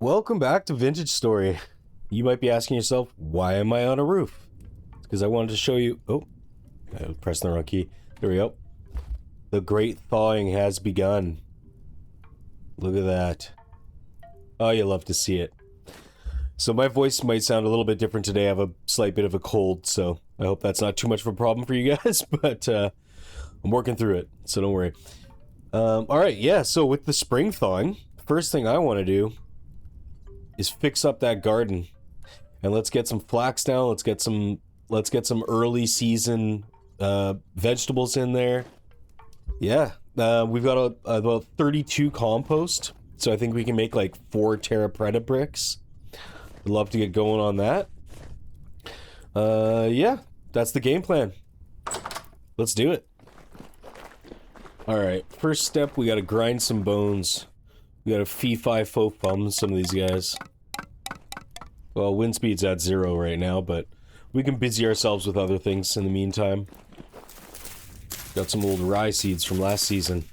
Welcome back to Vintage Story. You might be asking yourself, why am I on a roof? Because I wanted to show you... Oh, I was pressing the wrong key. There we go. The great thawing has begun. Look at that. Oh, you love to see it. So my voice might sound a little bit different today. I have a slight bit of a cold, so I hope that's not too much of a problem for you guys, but I'm working through it, so don't worry. Alright, yeah, so with the spring thawing, first thing I want to do is fix up that garden. And let's get some flax down, let's get some early season vegetables in there. Yeah, we've got about 32 compost, so I think we can make like 4 terra preta bricks. I'd love to get going on that. Yeah, that's the game plan. Let's do it. Alright, first step, we gotta grind some bones. We gotta fee-fi-fo-fum some of these guys. Well, wind speed's at 0 right now, but we can busy ourselves with other things in the meantime. Got some old rye seeds from last season.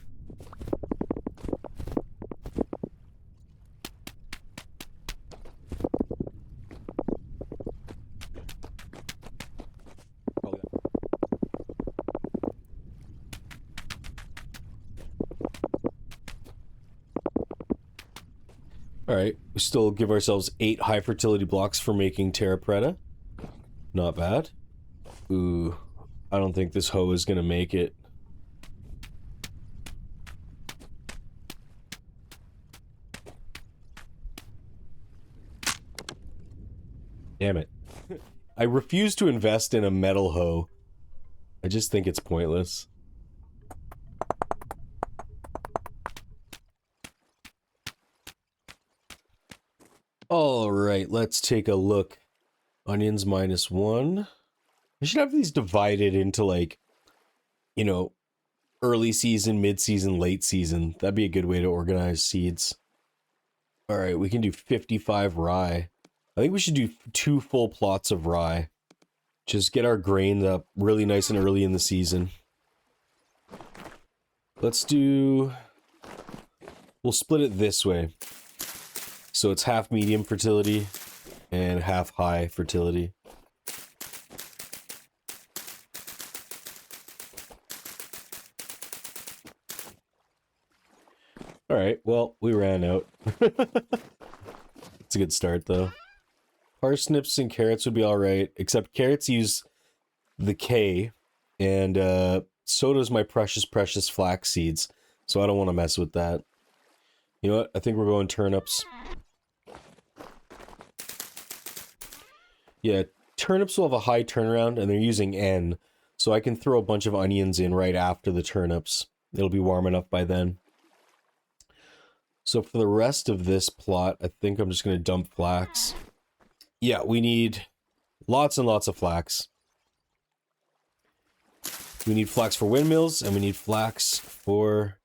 Alright, we still give ourselves 8 high fertility blocks for making terra preta. Not bad. Ooh, I don't think this hoe is gonna make it. Damn it. I refuse to invest in a metal hoe. I just think it's pointless. Alright, let's take a look. Onions -1. I should have these divided into, like, you know, early season, mid-season, late season. That'd be a good way to organize seeds. Alright, we can do 55 rye. I think we should do 2 full plots of rye. Just get our grain up really nice and early in the season. Let's do... We'll split it this way. So it's half medium fertility and half high fertility. Alright, well, we ran out. It's a good start, though. Parsnips and carrots would be alright, except carrots use the K, and so does my precious flax seeds, so I don't want to mess with that. You know what? I think we're going turnips. Yeah, turnips will have a high turnaround, and they're using N, so I can throw a bunch of onions in right after the turnips. It'll be warm enough by then. So for the rest of this plot, I think I'm just going to dump flax. Yeah, we need lots and lots of flax. We need flax for windmills, and we need flax for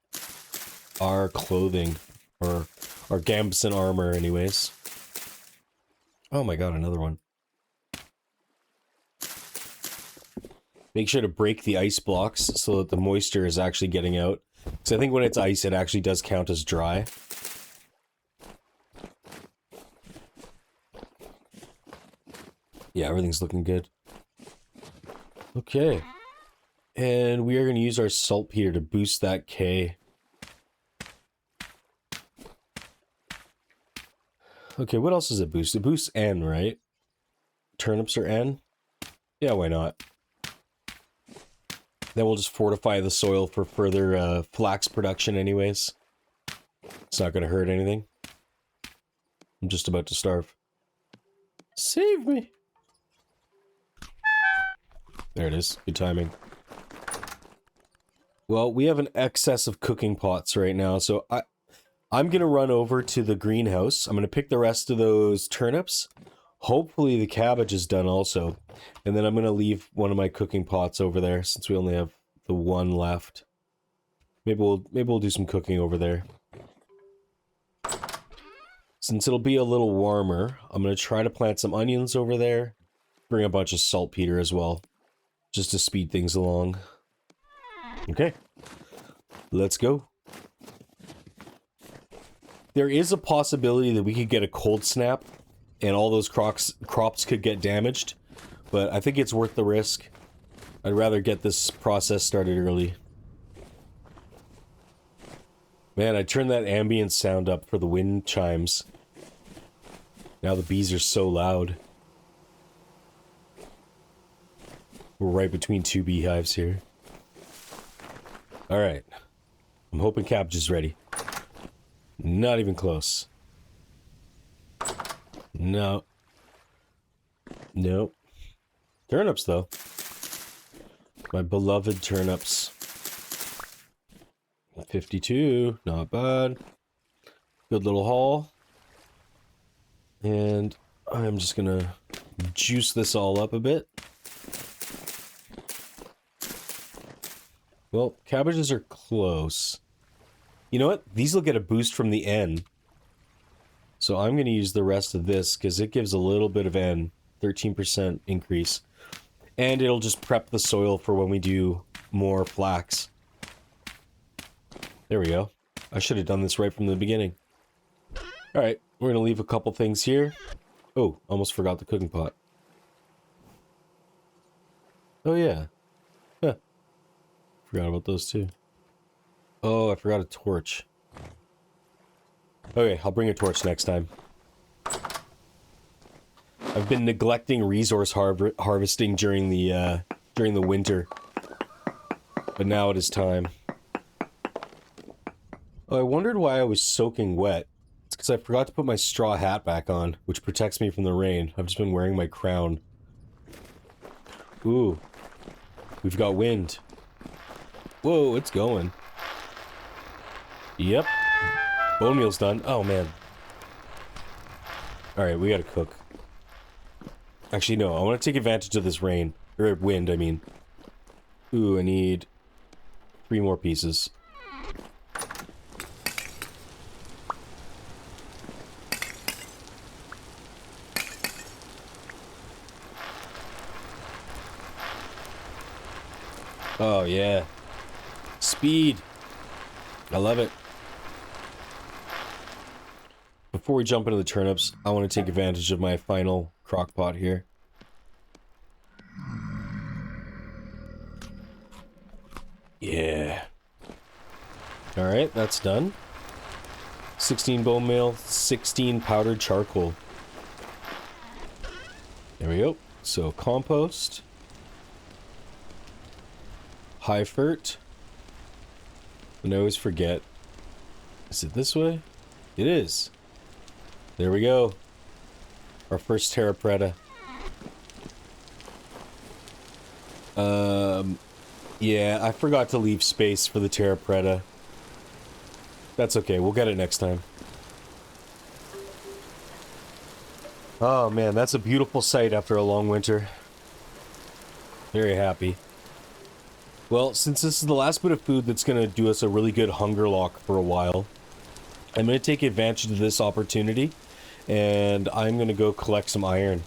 our clothing, or our Gambson armor anyways. Oh my god, another one. Make sure to break the ice blocks so that the moisture is actually getting out. Because I think when it's ice, it actually does count as dry. Yeah, everything's looking good. Okay. And we are going to use our saltpeter to boost that K. Okay, what else does it boost? It boosts N, right? Turnips are N? Yeah, why not? Then we'll just fortify the soil for further flax production anyways. It's not going to hurt anything. I'm just about to starve. Save me! There it is. Good timing. Well, we have an excess of cooking pots right now, so I'm going to run over to the greenhouse. I'm going to pick the rest of those turnips. Hopefully the cabbage is done also. And then I'm going to leave one of my cooking pots over there since we only have the one left. Maybe we'll do some cooking over there. Since it'll be a little warmer, I'm going to try to plant some onions over there. Bring a bunch of saltpeter as well, just to speed things along. Okay, let's go. There is a possibility that we could get a cold snap and all those crops could get damaged, but I think it's worth the risk. I'd rather get this process started early. Man, I turned that ambient sound up for the wind chimes. Now the bees are so loud. We're right between two beehives here. Alright. I'm hoping cabbage is ready. Not even close. No. Nope. Turnips, though. My beloved turnips. 52. Not bad. Good little haul. And I'm just gonna juice this all up a bit. Well, cabbages are close. You know what? These will get a boost from the N. So I'm going to use the rest of this because it gives a little bit of N. 13% increase. And it'll just prep the soil for when we do more flax. There we go. I should have done this right from the beginning. Alright, we're going to leave a couple things here. Oh, almost forgot the cooking pot. Oh yeah. Huh. Forgot about those too. Oh, I forgot a torch. Okay, I'll bring a torch next time. I've been neglecting resource harvesting during the winter. But now it is time. Oh, I wondered why I was soaking wet. It's because I forgot to put my straw hat back on, which protects me from the rain. I've just been wearing my crown. Ooh. We've got wind. Whoa, it's going. Yep. Bone meal's done. Oh, man. Alright, we gotta cook. Actually, no. I want to take advantage of this rain. Or wind, I mean. Ooh, I need 3 more pieces. Oh, yeah. Speed. I love it. Before we jump into the turnips, I want to take advantage of my final crock pot here. Yeah. Alright, that's done. 16 bone meal, 16 powdered charcoal. There we go. So, compost. High fert. And I always forget. Is it this way? It is. There we go. Our first terra preta. Yeah, I forgot to leave space for the terra preta. That's okay, we'll get it next time. Oh man, that's a beautiful sight after a long winter. Very happy. Well, since this is the last bit of food that's going to do us a really good hunger lock for a while, I'm going to take advantage of this opportunity, and I'm going to go collect some iron.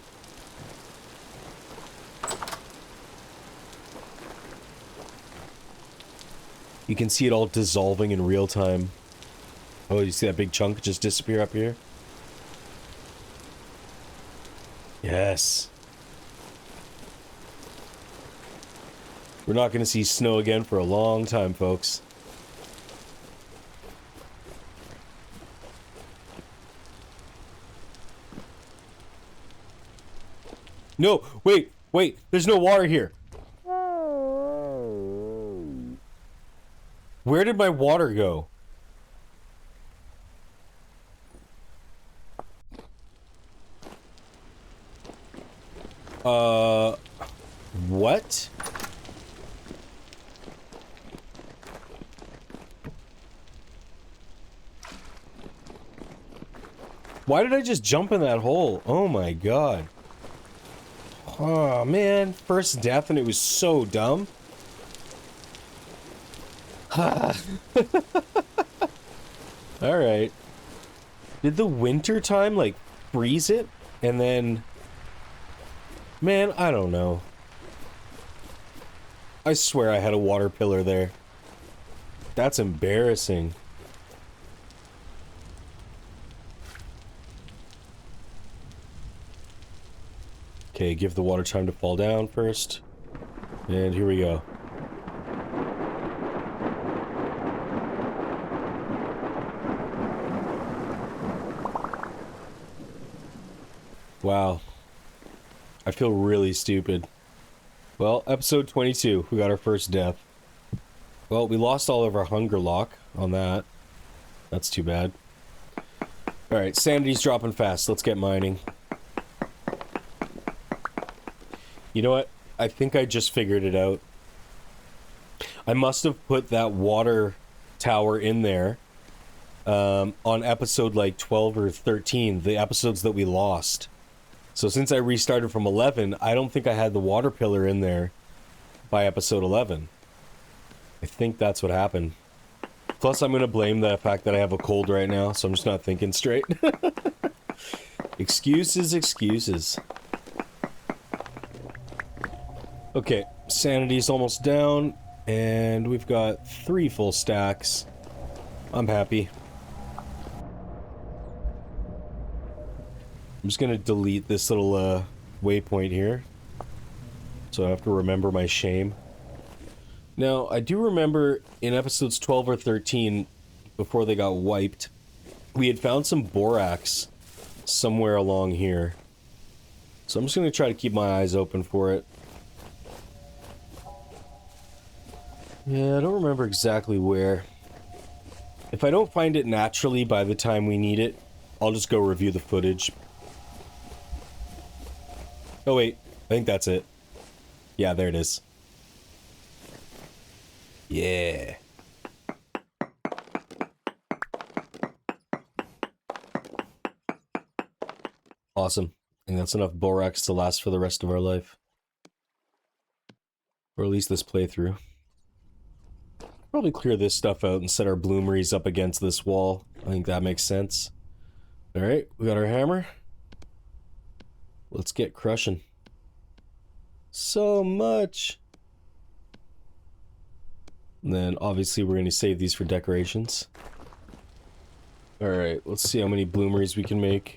You can see it all dissolving in real time. Oh, you see that big chunk just disappear up here? Yes. We're not going to see snow again for a long time, folks. No, wait, there's no water here. Where did my water go? What? Why did I just jump in that hole? Oh my god. Oh man, first death and it was so dumb. Alright. Did the winter time, like, freeze it? And then... Man, I don't know. I swear I had a water pillar there. That's embarrassing. Okay, give the water time to fall down first. And here we go. Wow. I feel really stupid. Well, episode 22, we got our first death. Well, we lost all of our hunger lock on that. That's too bad. Alright, sanity's dropping fast. Let's get mining. You know what? I think I just figured it out. I must have put that water tower in there on episode like 12 or 13, the episodes that we lost. So since I restarted from 11, I don't think I had the water pillar in there by episode 11. I think that's what happened. Plus, I'm going to blame the fact that I have a cold right now, so I'm just not thinking straight. Excuses, excuses. Okay, sanity's almost down, and we've got 3 full stacks. I'm happy. I'm just going to delete this little waypoint here, so I have to remember my shame. Now, I do remember in episodes 12 or 13, before they got wiped, we had found some borax somewhere along here. So I'm just going to try to keep my eyes open for it. Yeah, I don't remember exactly where. If I don't find it naturally by the time we need it, I'll just go review the footage. Oh wait, I think that's it. Yeah, there it is. Yeah. Awesome. And that's enough borax to last for the rest of our life. Or at least this playthrough. Probably clear this stuff out and set our bloomeries up against this wall. I think that makes sense. Alright, we got our hammer. Let's get crushing. So much! And then, obviously, we're going to save these for decorations. Alright, let's see how many bloomeries we can make.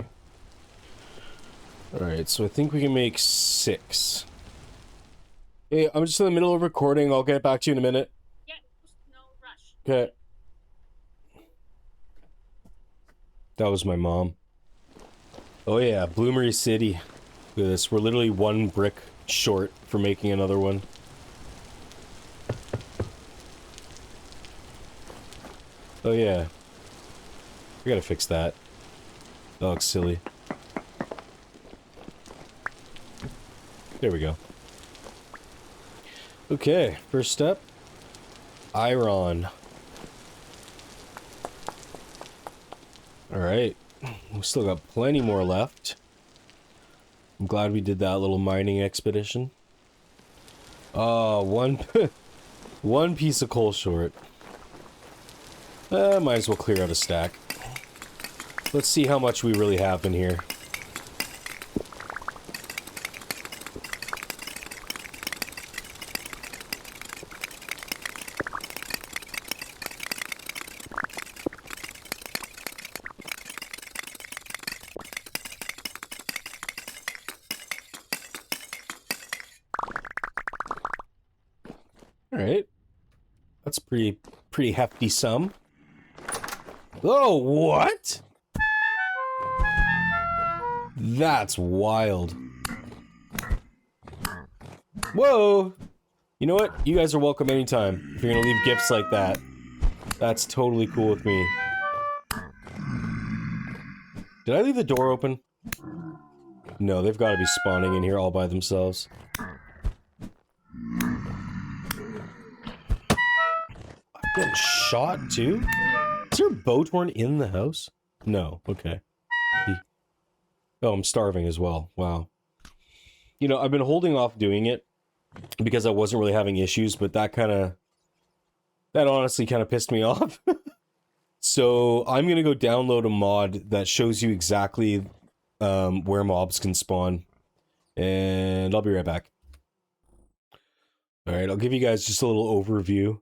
Alright, so I think we can make 6. Hey, I'm just in the middle of recording. I'll get back to you in a minute. Yeah, no rush. Okay. That was my mom. Oh yeah, Bloomery City. Look at this. We're literally 1 brick short for making another one. Oh yeah. We gotta fix that. That looks silly. There we go. Okay, first step. Iron. Alright. We still got plenty more left. I'm glad we did that little mining expedition. Oh, one piece of coal short. Might as well clear out a stack. Let's see how much we really have in here. Alright. That's pretty hefty sum. Oh, what? That's wild. Whoa! You know what? You guys are welcome anytime. If you're gonna leave gifts like that. That's totally cool with me. Did I leave the door open? No, they've got to be spawning in here all by themselves. I'm getting shot too? Is there a Bowtorn in the house? No, okay. Oh, I'm starving as well. Wow. You know, I've been holding off doing it because I wasn't really having issues, but that honestly kind of pissed me off. So I'm going to go download a mod that shows you exactly where mobs can spawn. And I'll be right back. Alright, I'll give you guys just a little overview.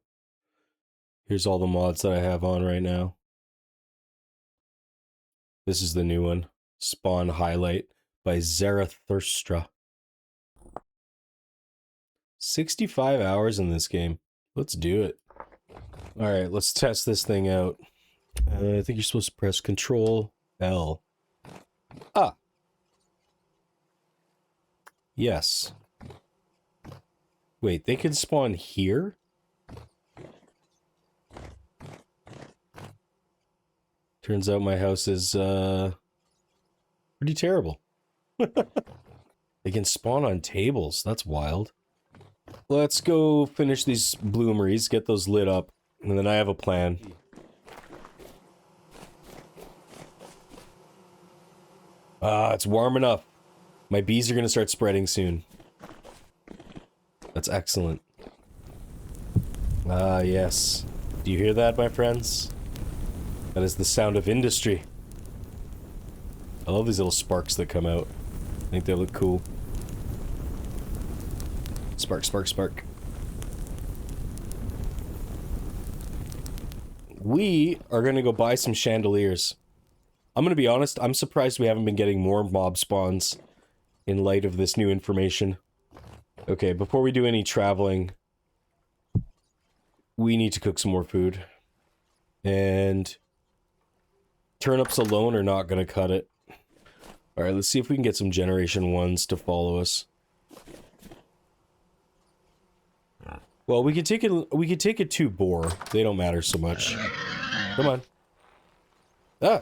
Here's all the mods that I have on right now. This is the new one. Spawn Highlight by Zarathurstra. 65 hours in this game. Let's do it. Alright, let's test this thing out. I think you're supposed to press Control L. Ah! Yes. Wait, they can spawn here? Turns out my house is, pretty terrible. They can spawn on tables. That's wild. Let's go finish these bloomeries, get those lit up, and then I have a plan. Ah, it's warm enough. My bees are going to start spreading soon. That's excellent. Ah, yes. Do you hear that, my friends? That is the sound of industry. I love these little sparks that come out. I think they look cool. Spark, spark, spark. We are going to go buy some chandeliers. I'm going to be honest, I'm surprised we haven't been getting more mob spawns in light of this new information. Okay, before we do any traveling, we need to cook some more food. And turnips alone are not going to cut it. Alright, let's see if we can get some Generation 1s to follow us. Well, we could take it to boar. They don't matter so much. Come on. Ah!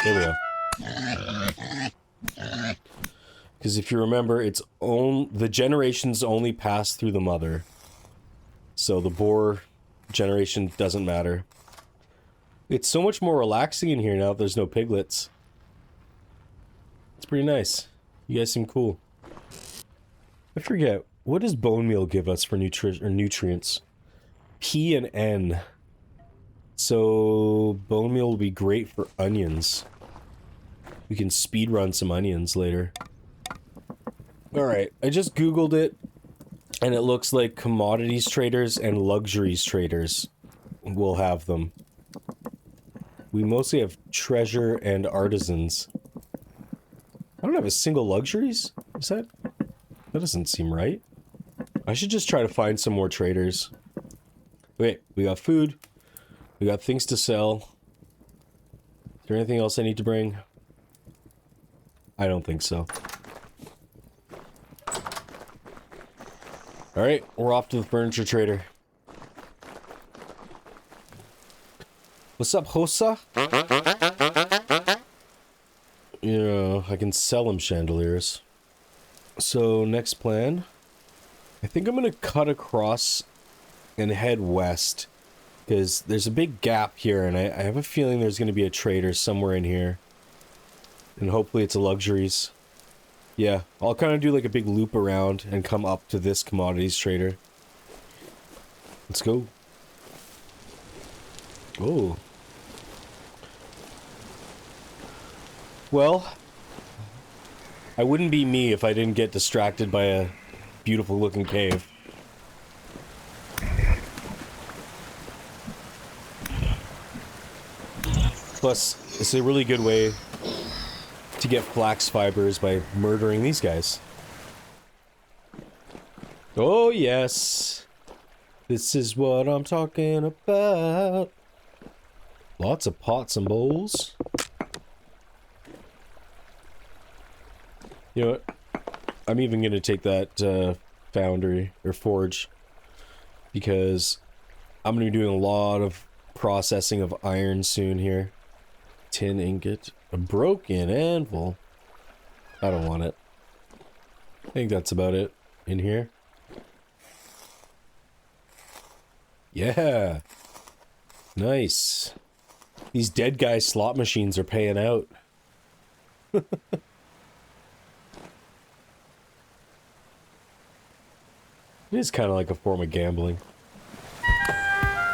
There we go. Because if you remember, the generations only pass through the mother. So the boar generation doesn't matter. It's so much more relaxing in here now that there's no piglets. It's pretty nice. You guys seem cool. I forget, what does bone meal give us for nutrients? P and N. So bone meal will be great for onions. We can speedrun some onions later. Alright, I just googled it, and it looks like commodities traders and luxuries traders will have them. We mostly have treasure and artisans. I don't have a single luxuries? Is that... That doesn't seem right. I should just try to find some more traders. Wait, we got food. We got things to sell. Is there anything else I need to bring? I don't think so. Alright, we're off to the furniture trader. What's up, Hosa? Yeah, I can sell him chandeliers. So, next plan. I think I'm gonna cut across and head west. Because there's a big gap here, and I have a feeling there's gonna be a trader somewhere in here. And hopefully it's a luxuries. Yeah, I'll kind of do like a big loop around and come up to this commodities trader. Let's go. Oh. Well, I wouldn't be me if I didn't get distracted by a beautiful looking cave. Plus, it's a really good way to get flax fibers by murdering these guys. Oh yes, this is what I'm talking about. Lots of pots and bowls. You know what? I'm even gonna take that foundry or forge because I'm gonna be doing a lot of processing of iron soon here. Tin ingot. A broken anvil. I don't want it. I think that's about it in here. Yeah. Nice. These dead guy slot machines are paying out. It is kind of like a form of gambling.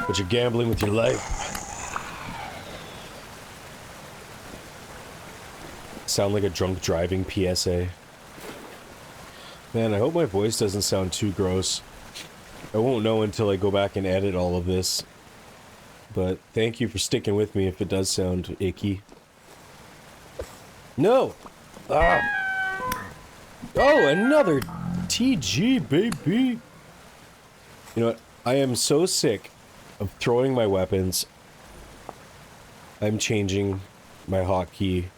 But you're gambling with your life. Sound like a drunk driving PSA. Man, I hope my voice doesn't sound too gross. I won't know until I go back and edit all of this. But thank you for sticking with me if it does sound icky. No! Ah! Oh, another GG, baby. You know what? I am so sick of throwing my weapons. I'm changing my hotkey.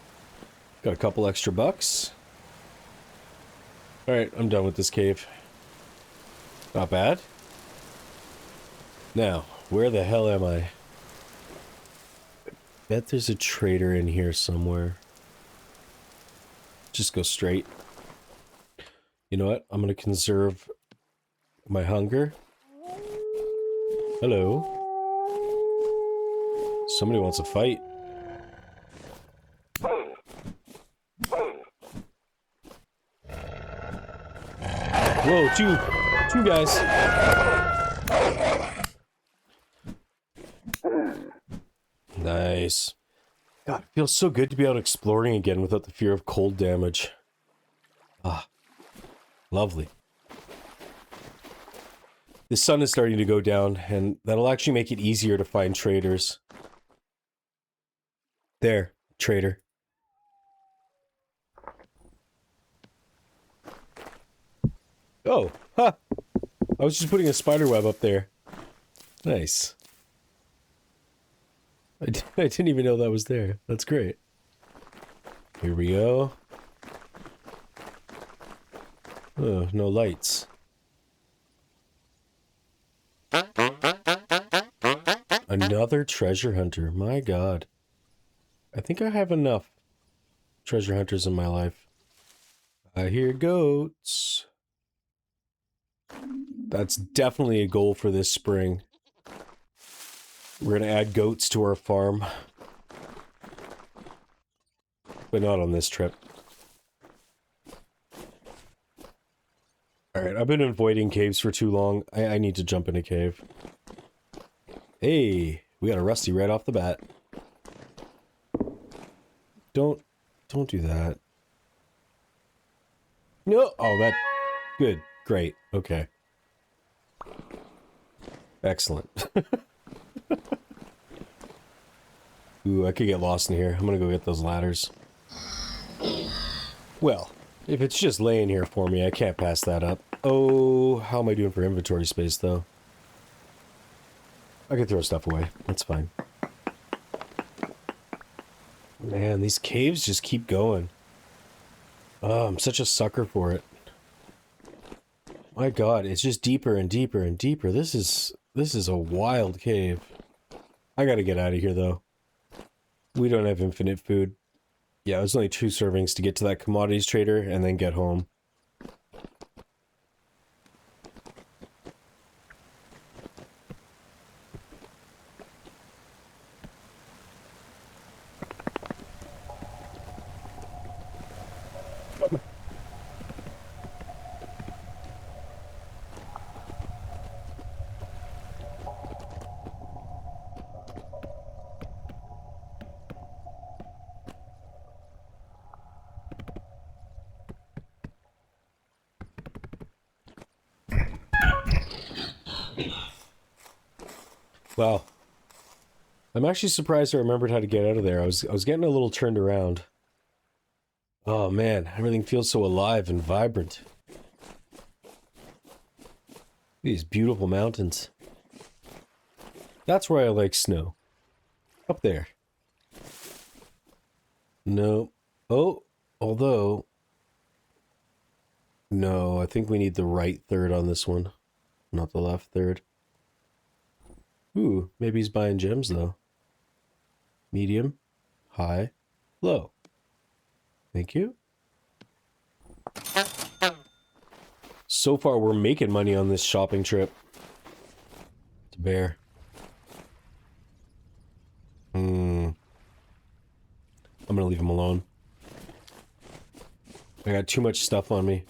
Got a couple extra bucks. Alright, I'm done with this cave. Not bad. Now, where the hell am I? Bet there's a trader in here somewhere. Just go straight. You know what? I'm gonna conserve my hunger. Hello. Somebody wants a fight. Whoa, two guys. Nice. God, it feels so good to be out exploring again without the fear of cold damage. Ah, lovely. The sun is starting to go down, and that'll actually make it easier to find traders. There, trader. Oh, huh. I was just putting a spider web up there. Nice. I didn't even know that was there. That's great. Here we go. Oh, no lights. Another treasure hunter. My God. I think I have enough treasure hunters in my life. I hear goats. That's definitely a goal for this spring. We're gonna add goats to our farm. But not on this trip. Alright, I've been avoiding caves for too long. I need to jump in a cave. Hey, we got a rusty right off the bat. Don't do that. No, oh, that, good, great, okay. Excellent. Ooh, I could get lost in here. I'm gonna go get those ladders. Well, if it's just laying here for me, I can't pass that up. Oh, how am I doing for inventory space, though? I can throw stuff away. That's fine. Man, these caves just keep going. Oh, I'm such a sucker for it. My God, it's just deeper and deeper and deeper. This is a wild cave. I gotta get out of here, though. We don't have infinite food. Yeah, it was only 2 servings to get to that commodities trader and then get home. Wow. I'm actually surprised I remembered how to get out of there. I was getting a little turned around. Oh man, everything feels so alive and vibrant. These beautiful mountains. That's where I like snow. Up there. No. Oh, although... No, I think we need the right third on this one. Not the left third. Ooh, maybe he's buying gems, though. Medium, high, low. Thank you. So far, we're making money on this shopping trip. It's a bear. I'm gonna leave him alone. I got too much stuff on me.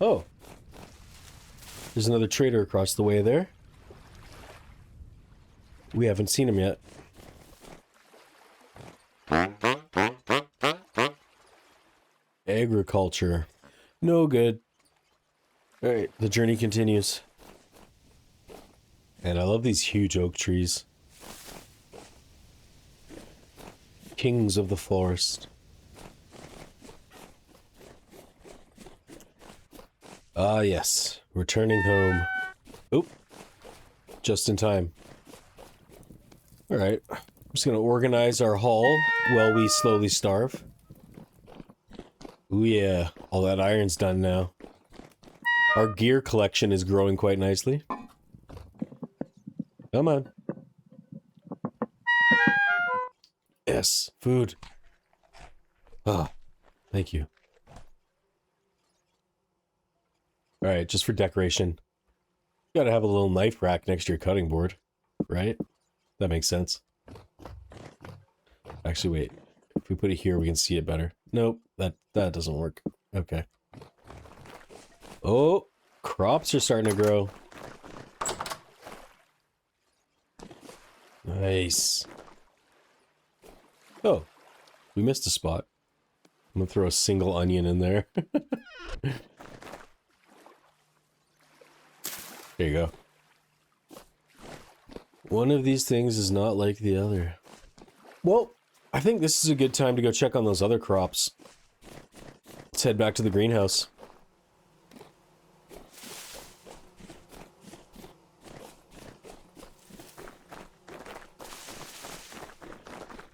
Oh. There's another trader across the way there. We haven't seen him yet. Agriculture. No good. Alright, the journey continues. And I love these huge oak trees. Kings of the forest. Ah, yes. Returning home. Oop. Just in time. Alright. I'm just gonna organize our haul while we slowly starve. Ooh yeah. All that iron's done now. Our gear collection is growing quite nicely. Come on. Yes. Food. Ah. Thank you. Alright, just for decoration. You gotta have a little knife rack next to your cutting board. Right? That makes sense. Actually, wait. If we put it here, we can see it better. Nope, that doesn't work. Okay. Oh, crops are starting to grow. Nice. Oh, we missed a spot. I'm gonna throw a single onion in there. There you go. One of these things is not like the other. Well, I think this is a good time to go check on those other crops. Let's head back to the greenhouse.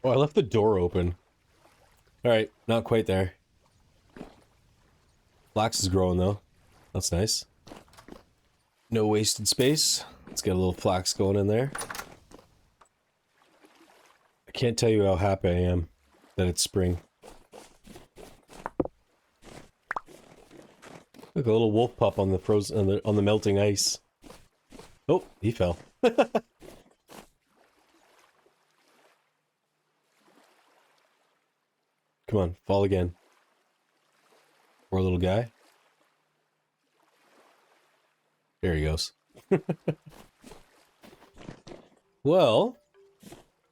Oh, I left the door open. Alright, not quite there. Flax is growing though. That's nice. No wasted space. Let's get a little flax going in there. I can't tell you how happy I am that it's spring. Look, a little wolf pup on the frozen on the melting ice. Oh, he fell. Come on, fall again. Poor little guy. There he goes. Well,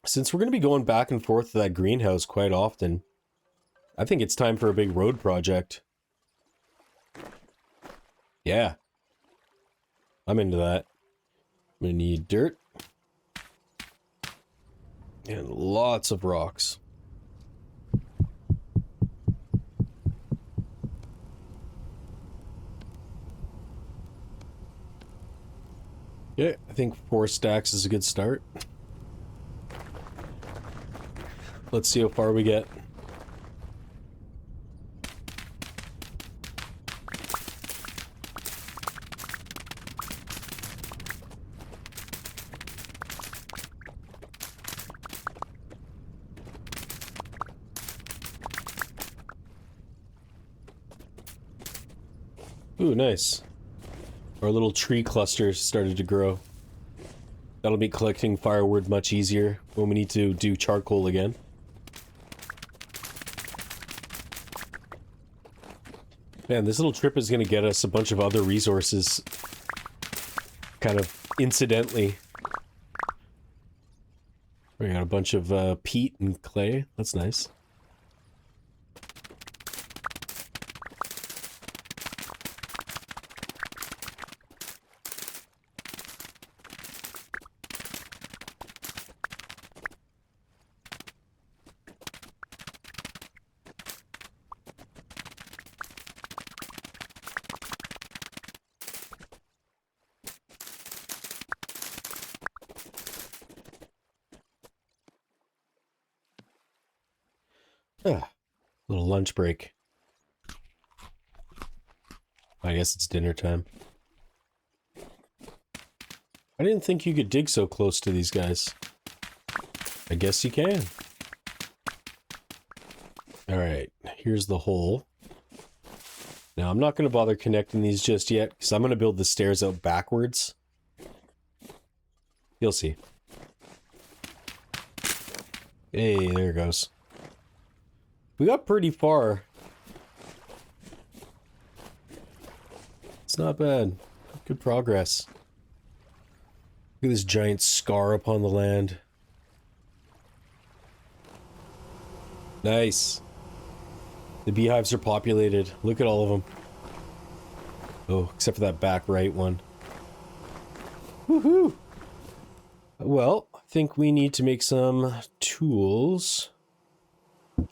since we're going to be going back and forth to that greenhouse quite often, I think it's time for a big road project. Yeah. I'm into that. I'm going to need dirt. And lots of rocks. Yeah, I think 4 stacks is a good start. Let's see how far we get. Ooh, nice. Our little tree cluster started to grow. That'll be collecting firewood much easier when we need to do charcoal again. Man, this little trip is gonna get us a bunch of other resources. Kind of incidentally. We got a bunch of peat and clay. That's nice. Ah, little lunch break. I guess it's dinner time. I didn't think you could dig so close to these guys. I guess you can. Alright, here's the hole. Now, I'm not going to bother connecting these just yet, because I'm going to build the stairs out backwards. You'll see. Hey, there it goes. We got pretty far. It's not bad. Good progress. Look at this giant scar upon the land. Nice. The beehives are populated. Look at all of them. Oh, except for that back right one. Woohoo! Well, I think we need to make some tools.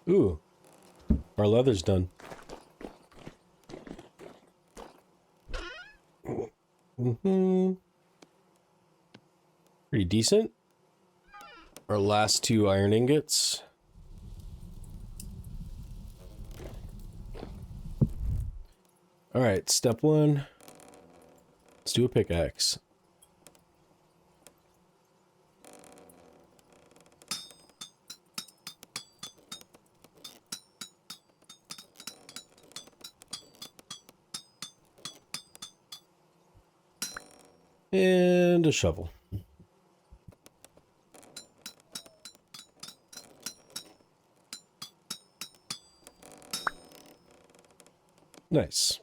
Ooh. Our leather's done. Pretty decent. Our last 2 iron ingots. Alright, step 1. Let's do a pickaxe. And a shovel. Nice.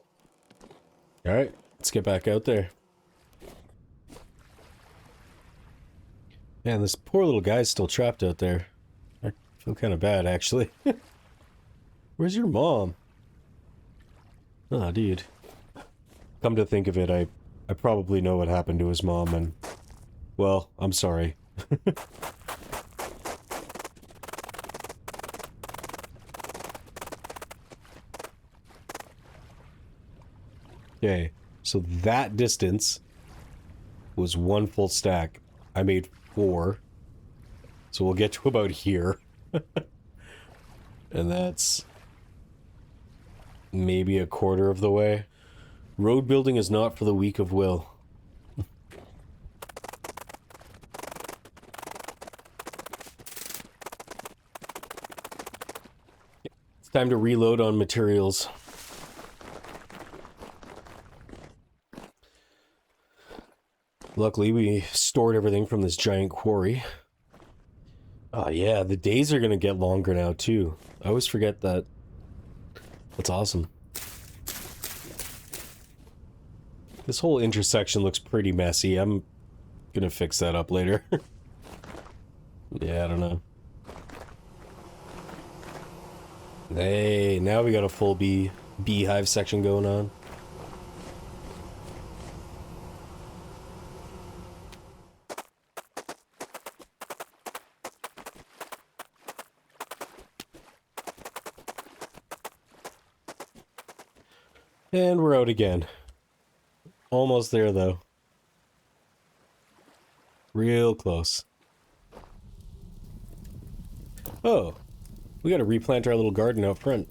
Alright, let's get back out there. Man, this poor little guy's still trapped out there. I feel kind of bad, actually. Where's your mom? Ah, dude. Come to think of it, I probably know what happened to his mom, and... well, I'm sorry. Okay, so that distance was 1 full stack. I made 4. So we'll get to about here. And that's maybe a quarter of the way. Road building is not for the weak of will. It's time to reload on materials. Luckily, we stored everything from this giant quarry. Oh yeah, the days are gonna get longer now too. I always forget that. That's awesome. This whole intersection looks pretty messy. I'm gonna fix that up later. Yeah, I don't know. Hey, now we got a full beehive section going on. And we're out again. Almost there, though. Real close. Oh, we gotta replant our little garden out front.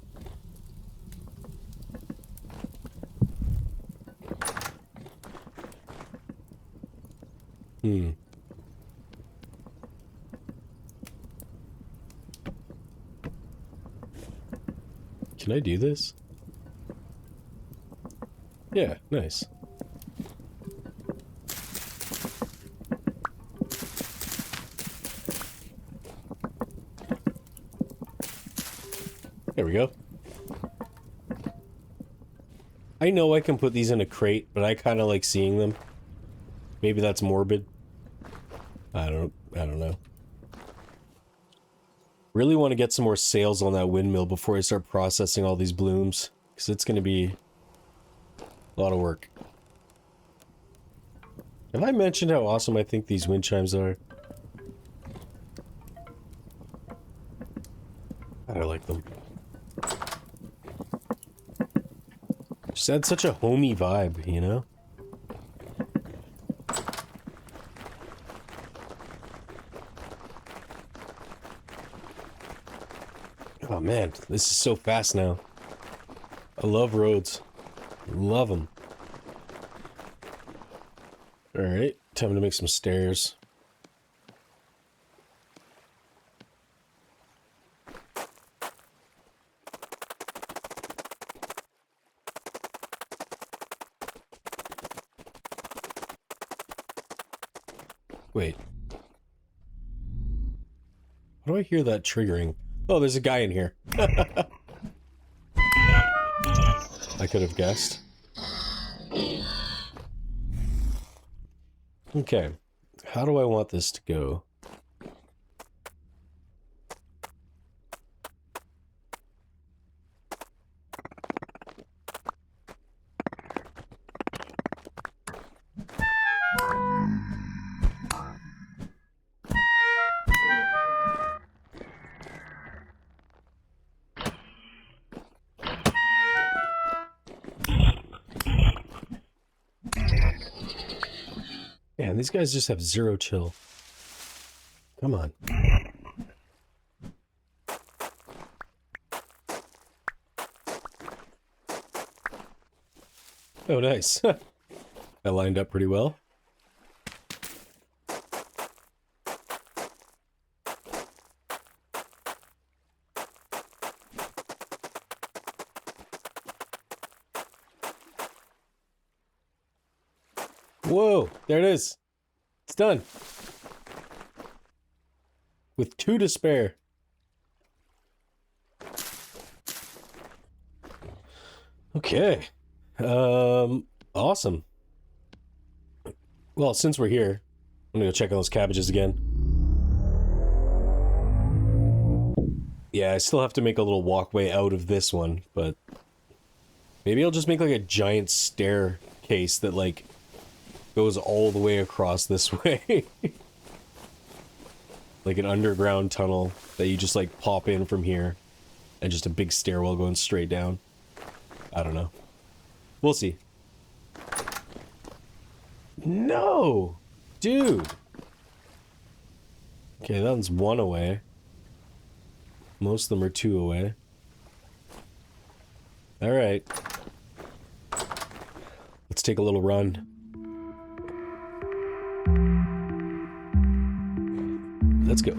Can I do this? Yeah, nice. There we go. I know I can put these in a crate, but I kind of like seeing them. Maybe that's morbid. I don't know. Really want to get some more sails on that windmill before I start processing all these blooms, because it's going to be a lot of work. Have I mentioned how awesome I think these wind chimes are? I like them. Just had such a homey vibe, you know? Oh man, this is so fast now. I love roads. Love them. Alright, time to make some stairs. Wait. How do I hear that triggering? Oh, there's a guy in here. I could have guessed. Okay. How do I want this to go? these guys just have zero chill. Come on. Oh, nice. That lined up pretty well. Whoa, there it is. It's done. With 2 to spare. Okay. Awesome. Well, since we're here, I'm gonna go check on those cabbages again. Yeah, I still have to make a little walkway out of this one, but maybe I'll just make like a giant staircase that like goes all the way across this way. Like an underground tunnel that you just like pop in from here and just a big stairwell going straight down. I don't know. We'll see. No! Dude! Okay, that one's 1 away. Most of them are 2 away. Alright. Let's take a little run. Let's go.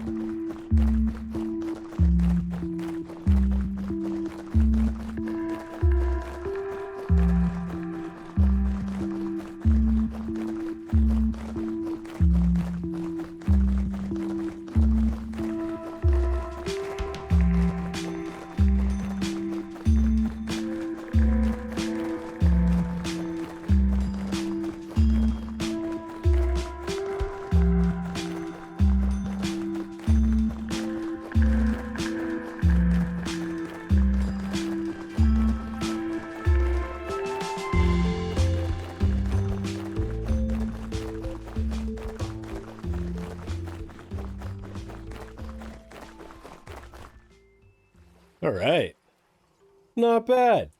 All right. Not bad.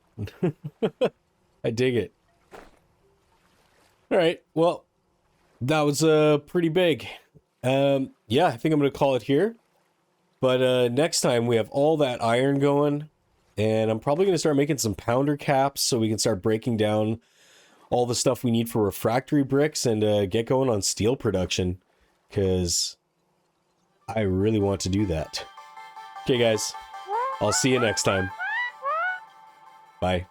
I dig it. All right. Well, that was pretty big. Yeah, I think I'm going to call it here. But next time we have all that iron going, and I'm probably going to start making some pounder caps so we can start breaking down all the stuff we need for refractory bricks and get going on steel production, because I really want to do that. Okay, guys. I'll see you next time. Bye.